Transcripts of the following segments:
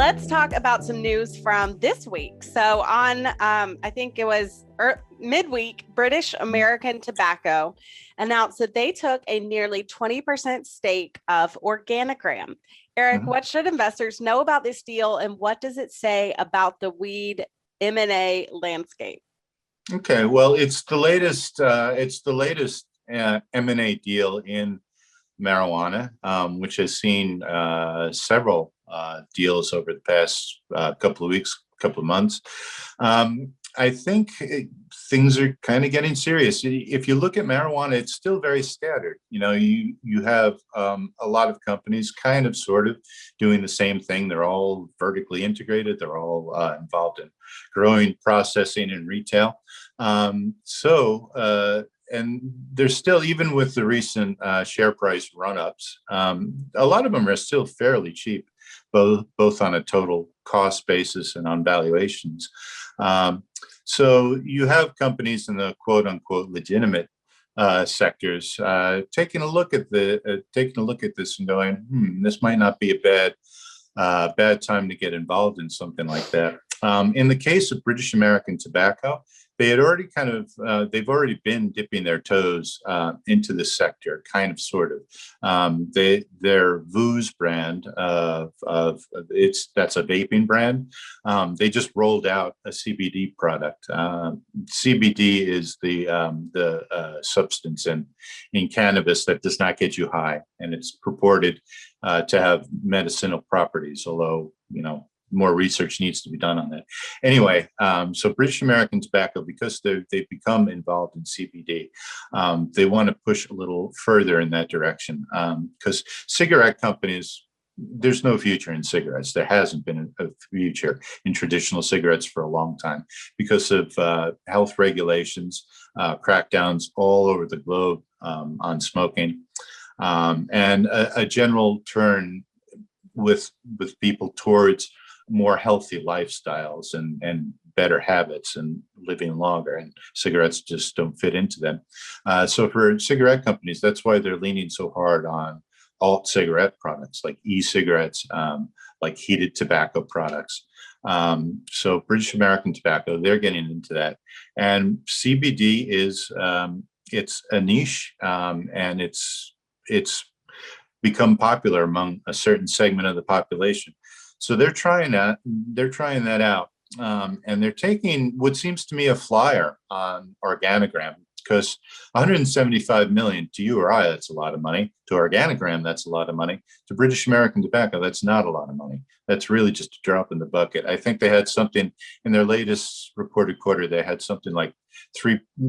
let's talk about some news from this week. So on, I think it was midweek, British American Tobacco announced that they took a nearly 20% stake of OrganiGram. Eric, what should investors know about this deal, and what does it say about the weed M&A landscape? Okay, well, it's the latest. M&A deal in marijuana, which has seen several deals over the past couple of weeks, couple of months. I think things are kind of getting serious. If you look at marijuana, it's still very scattered. You know, you have a lot of companies kind of sort of doing the same thing. They're all vertically integrated. They're all involved in growing, processing, and retail. And there's still, even with the recent share price run-ups, a lot of them are still fairly cheap, both on a total cost basis and on valuations. So you have companies in the quote unquote legitimate sectors taking a look at this and going, this might not be a bad time to get involved in something like that. In the case of British American Tobacco, they've already been dipping their toes into this sector, kind of, sort of. Their Vooz brand that's a vaping brand. They just rolled out a CBD product. CBD is the substance in cannabis that does not get you high, and it's purported to have medicinal properties, although, more research needs to be done on that. Anyway, so British American Tobacco, because they've become involved in CBD, they want to push a little further in that direction, because cigarette companies, there's no future in cigarettes. There hasn't been a future in traditional cigarettes for a long time because of health regulations, crackdowns all over the globe on smoking, and a general turn with people towards more healthy lifestyles and better habits and living longer, and cigarettes just don't fit into them. So for cigarette companies, that's why they're leaning so hard on alt cigarette products like e-cigarettes, like heated tobacco products. So British American Tobacco, they're getting into that. And CBD is, it's a niche, and it's become popular among a certain segment of the population. So they're trying that out, and they're taking what seems to me a flyer on OrganiGram, because 175 million to you or I, that's a lot of money. To OrganiGram, that's a lot of money. To British American Tobacco, that's not a lot of money. That's really just a drop in the bucket. I think they had something in their latest reported quarter. They had something like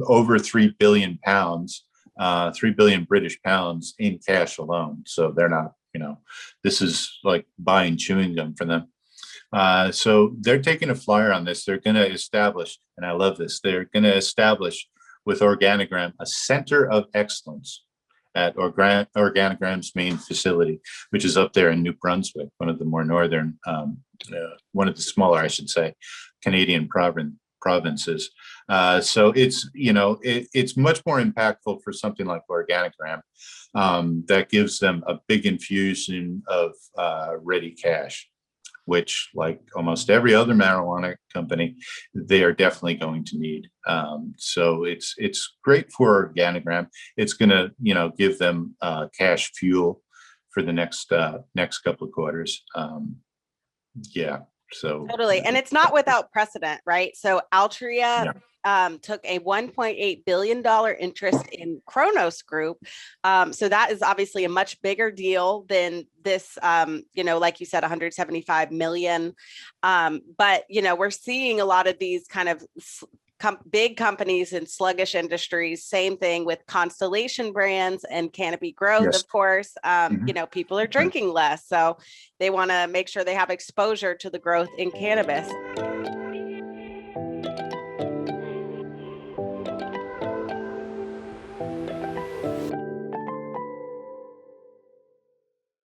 over 3 billion pounds, 3 billion British pounds in cash alone. So they're not, this is like buying chewing gum for them. So they're taking a flyer on this. They're going to establish, and I love this, they're going to establish with OrganiGram a center of excellence at OrganiGram's main facility, which is up there in New Brunswick, one of the more northern, one of the smaller, I should say, Canadian provinces. So it's, it's much more impactful for something like OrganiGram, that gives them a big infusion of ready cash, which, like almost every other marijuana company, they are definitely going to need. So it's great for OrganiGram. It's going to, give them cash fuel for the next couple of quarters. So totally. And it's not without precedent, right? So Altria took a $1.8 billion interest in Kronos Group. So that is obviously a much bigger deal than this, like you said, 175 million. But, we're seeing a lot of these kind of big companies in sluggish industries. Same thing with Constellation Brands and Canopy Growth, of course. People are drinking less, so they want to make sure they have exposure to the growth in cannabis.